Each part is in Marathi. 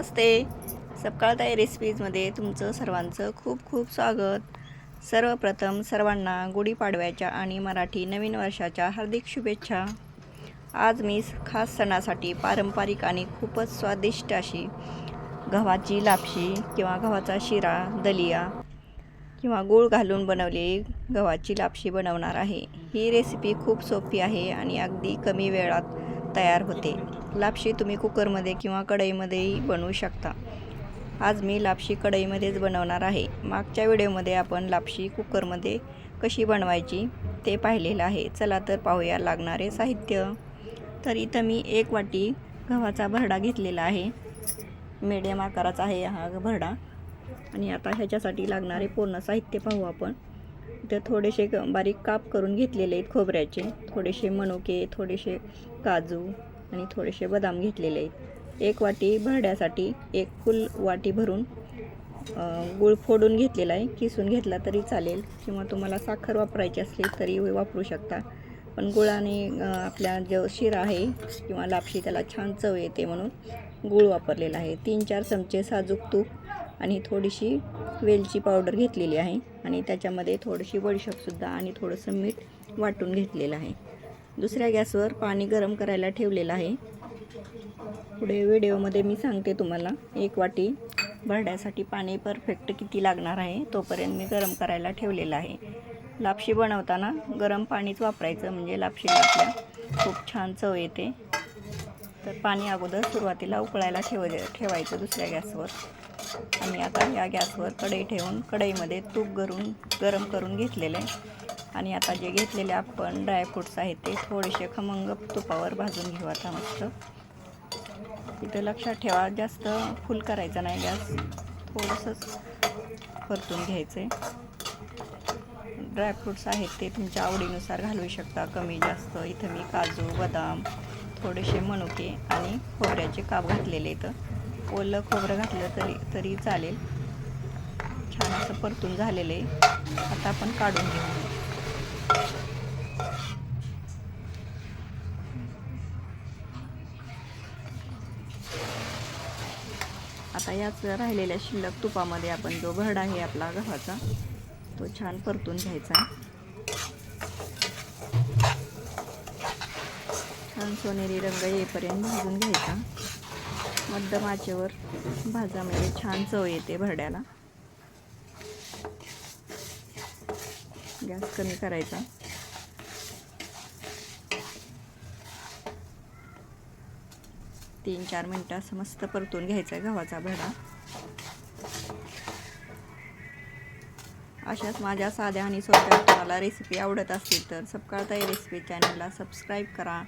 नमस्ते. सपकाळताई रेसिपीजमध्ये तुमचं सर्वांचं खूप खूप स्वागत. सर्वप्रथम सर्वांना गुढीपाडव्याच्या आणि मराठी नवीन वर्षाच्या हार्दिक शुभेच्छा. आज मी खास सणासाठी पारंपरिक आणि खूपच स्वादिष्ट अशी गव्हाची लापशी किंवा गव्हाचा शिरा, दलिया किंवा गूळ घालून बनवलेली गव्हाची लापशी बनवणार आहे. ही रेसिपी खूप सोपी आहे आणि अगदी कमी वेळात तयार होते. लापशी तुम्ही कुकरमध्ये किंवा कढईमध्येही बनवू शकता. आज मी लापशी कढईमध्येच बनवणार आहे. मागच्या व्हिडिओमध्ये आपण लापशी कुकरमध्ये कशी बनवायची ते पाहिलेलं आहे. चला तर पाहूया लागणारे साहित्य. तर इथं मी 1 वाटी गव्हाचा भरडा घेतलेला आहे. मीडियम आकाराचा आहे हा भरडा. आणि आता ह्याच्यासाठी लागणारे पूर्ण साहित्य पाहू आपण. इथं थोडेसे बारीक काप करून घेतलेले आहेत खोबऱ्याचे, थोडेसे मनुके, थोडेसे काजू आणि थोडेसे बदाम घेतलेले आहेत. 1 वाटी भरड्यासाठी 1 फुल वाटी भरून गूळ फोडून घेतलेला आहे. किसून घेतला तरी चालेल किंवा तुम्हाला साखर वापरायची असली तरी वापरू शकता. पण गुळाने आपला जो शिरा आहे किंवा लापशी त्याला छान चव येते म्हणून गूळ वापरलेला आहे. 3-4 चमचे साजूक तूप आणि थोडीशी वेलची पावडर घेतलेली आहे आणि त्याच्यामध्ये थोडीशी बडीशेपसुद्धा आणि थोडंसं मीठ वाटून घेतलेलं आहे. दुसऱ्या गॅसवर पाणी गरम करायला ठेवलेलं आहे. पुढे व्हिडिओमध्ये मी सांगते तुम्हाला 1 वाटी भरड्यासाठी पाणी परफेक्ट किती लागणार आहे. तोपर्यंत मी गरम करायला ठेवलेलं आहे. लापशी बनवताना गरम पाणीच वापरायचं म्हणजे लापशीला आपल्या खूप छान चव येते. तर पाणी अगोदर सुरुवातीला उकळायला ठेवायचं दुसऱ्या गॅसवर. आणि आता या गॅसवर कढई ठेवून कढईमध्ये तूप गरम करून घेतलेलं आहे. आणि आता जे घेतलेले आपण ड्रायफ्रूट्स आहेत ते थोडेसे खमंग तुपावर भाजून घेऊ आता मस्त. इथं लक्षात ठेवा, जास्त फुल करायचा नाही गॅस, थोडंसंच परतून घ्यायचं आहे. ड्रायफ्रूट्स आहेत ते तुमच्या आवडीनुसार घालू शकता, कमी जास्त. इथं मी काजू, बदाम, थोडेसे मनुके आणि खोबऱ्याचे काप घातलेले. इथं ओलं खोबरं घातलं तरी चालेल. छान असं परतून झालेलं आहे. आता आपण काढून घेऊ. आता याच राहिलेल्या शिल्लक तुपामध्ये आपण जो भरडा आहे आपला गव्हाचा तो छान परतून घ्यायचा. छान सोनेरी रंग येईपर्यंत भाजून घ्यायचा. मध्यम आचेवर भाजा म्हणजे छान चव येते भरड्याला. गॅस कमी करायचा. तीन 4 मिनटं असं मस्त परतून घ्यायचा गव्हाचा भरडा. अशाच माझ्या साध्या आणि सोप्या तुम्हाला रेसिपी आवडत असतील तर सपकाळताई रेसिपी चॅनलला सबस्क्राईब करा.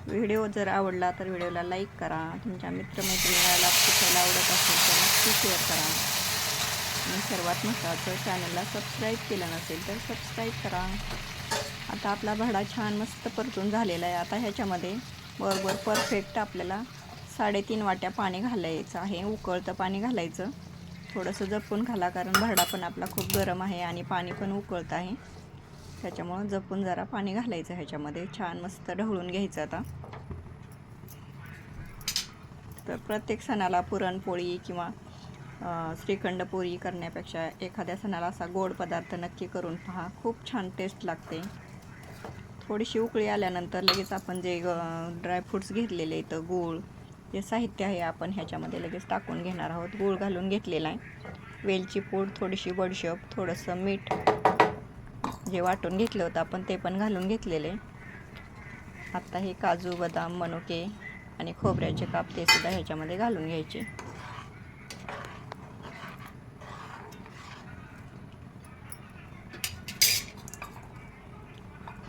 व्हिडिओ जर आवडला तर व्हिडिओला लाईक करा. तुमच्या मित्रमैत्रिणीला लापशी खायला आवडत असेल तर नक्की शेअर करा. आणि सर्वात महत्त्वाचं, चॅनलला सबस्क्राईब केलं नसेल तर सबस्क्राईब करा. आता आपला भरडा छान मस्त परतून झालेला आहे. आता ह्याच्यामध्ये बरोबर परफेक्ट आपल्याला 3.5 वाट्या पाणी घालायचं आहे. उकळतं पाणी घालायचं. थोडंसं जपून घाला, कारण भरडा पण आपला खूप गरम आहे आणि पाणी पण उकळतं आहे. त्याच्यामुळं जपून जरा पाणी घालायचं ह्याच्यामध्ये. छान मस्त ढवळून घ्यायचं. आता तर प्रत्येक सणाला पुरणपोळी किंवा श्रीखंड पोळी करण्यापेक्षा एखाद्या सणाला असा गोड पदार्थ नक्की करून पहा. खूप छान टेस्ट लागते. थोडीशी उकळी आल्यानंतर लगेच आपण जे ड्रायफ्रूट्स घेतलेले इथं गूळ जे साहित्य आहे आपण ह्याच्यामध्ये लगेच टाकून घेणार आहोत. गूळ घालून घेतलेला आहे. वेलची पूड, थोडीशी बडीशेप, थोडंसं मीठ जे वाटून घेतलं होतं आपण ते पण घालून घेतलेले. आता हे काजू, बदाम, मनुके आणि खोबऱ्याचे काप ते सुद्धा ह्याच्यामध्ये घालून घ्यायचे.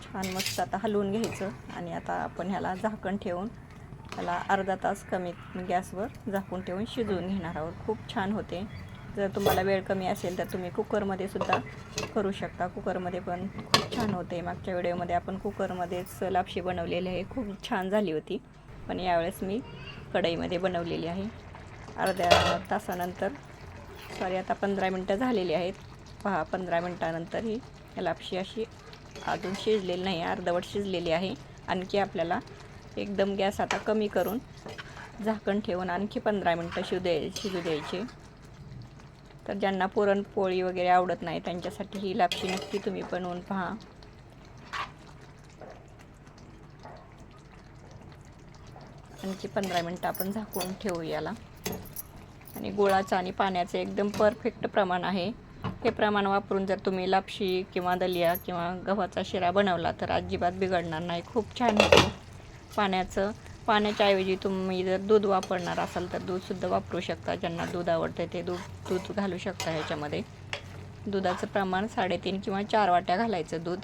छान मस्त आता हलवून घ्यायचं. आणि आता आपण ह्याला झाकण ठेवून त्याला अर्धा तास कमी गॅसवर झाकून ठेवून शिजवून घेणार आहोत. खूप छान होते. जर तुम्हाला वेळ कमी असेल तर तुम्ही कुकरमध्ये सुद्धा करू शकता. कुकरमध्ये पण खूप छान होते. मागच्या व्हिडिओमध्ये आपण कुकरमध्येच लापशी बनवलेली आहे, खूप छान झाली होती. पण यावेळेस मी कढईमध्ये बनवलेली आहे. अर्ध्या तासानंतर आता 15 मिनटं झालेली आहेत. पहा, 15 मिनटानंतर ही लापशी अशी अजून शिजलेली नाही, अर्धवट शिजलेली आहे. आणखी आपल्याला एकदम गॅस आता कमी करून झाकण ठेवून आणखी 15 मिनटं शिजू द्यायचे. तर ज्यांना पुरणपोळी वगैरे आवडत नाही त्यांच्यासाठी ही लापशी नक्की तुम्ही बनवून पहा. आणखी 15 मिनटं आपण झाकून ठेवू याला. आणि गुळाचं आणि पाण्याचं एकदम परफेक्ट प्रमाण आहे. हे प्रमाण वापरून जर तुम्ही लापशी किंवा दलिया किंवा गव्हाचा शिरा बनवला तर अजिबात बिघडणार नाही. खूप छान होतो. पाण्याच्या ऐवजी तुम्ही जर दूध वापरणार असाल तर दूधसुद्धा वापरू शकता. ज्यांना दूध आवडतं ते दूध घालू शकता ह्याच्यामध्ये. दुधाचं प्रमाण 3.5 किंवा 4 वाट्या घालायचं दूध.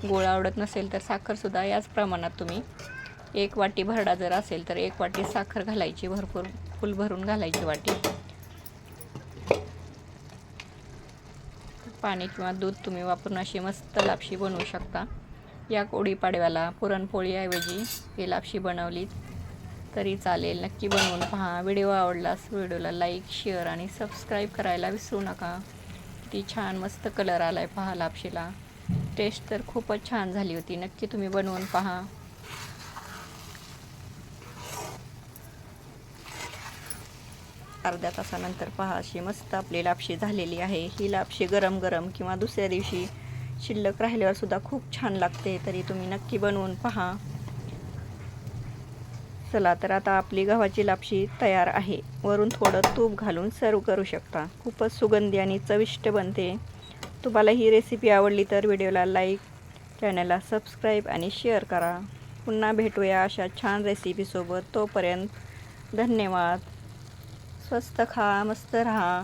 गोड आवडत नसेल तर साखरसुद्धा याच प्रमाणात तुम्ही 1 वाटी भरडा जर असेल तर 1 वाटी साखर घालायची. भरपूर फुल भरून घालायची वाटी. पाणी किंवा दूध तुम्ही वापरून अशी मस्त लापशी बनवू शकता. या गुढीपाडव्याला पुरणपोळीऐवजी ही लापशी बनवली तरी चालेल. नक्की बनवून पहा. व्हिडिओ आवडल्यास व्हिडिओला लाईक, शेअर आणि सबस्क्राईब करायला विसरू नका. किती छान मस्त कलर आलाय पहा लापशीला. टेस्ट तर खूपच छान झाली होती. नक्की तुम्ही बनवून पहा. अर्ध्या तासानंतर पहा अशी मस्त आपली लापशी झालेली आहे. ही लापशी गरम गरम किंवा दुसऱ्या दिवशी शिल्लक राहिल्यावर सुद्धा खूप छान लागते. तरी तुम्ही नक्की बनवून पहा. चला तर आता आपली गव्हाची लापशी तयार आहे. वरून थोडं तूप घालून सर्व करू शकता. खूपच सुगंधी आणि चविष्ट बनते. तुम्हाला ही रेसिपी आवडली तर व्हिडिओला लाईक, चॅनलला सबस्क्राईब आणि शेअर करा. पुन्हा भेटूया अशा छान रेसिपीसोबत. तोपर्यंत धन्यवाद. स्वस्त खा, मस्त राहा,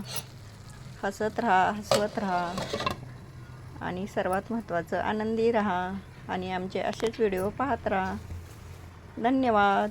हसत राहा, हसवत राहा आणि सर्वात महत्त्वाचं आनंदी राहा आणि आमचे असेच व्हिडिओ पाहत राहा. धन्यवाद.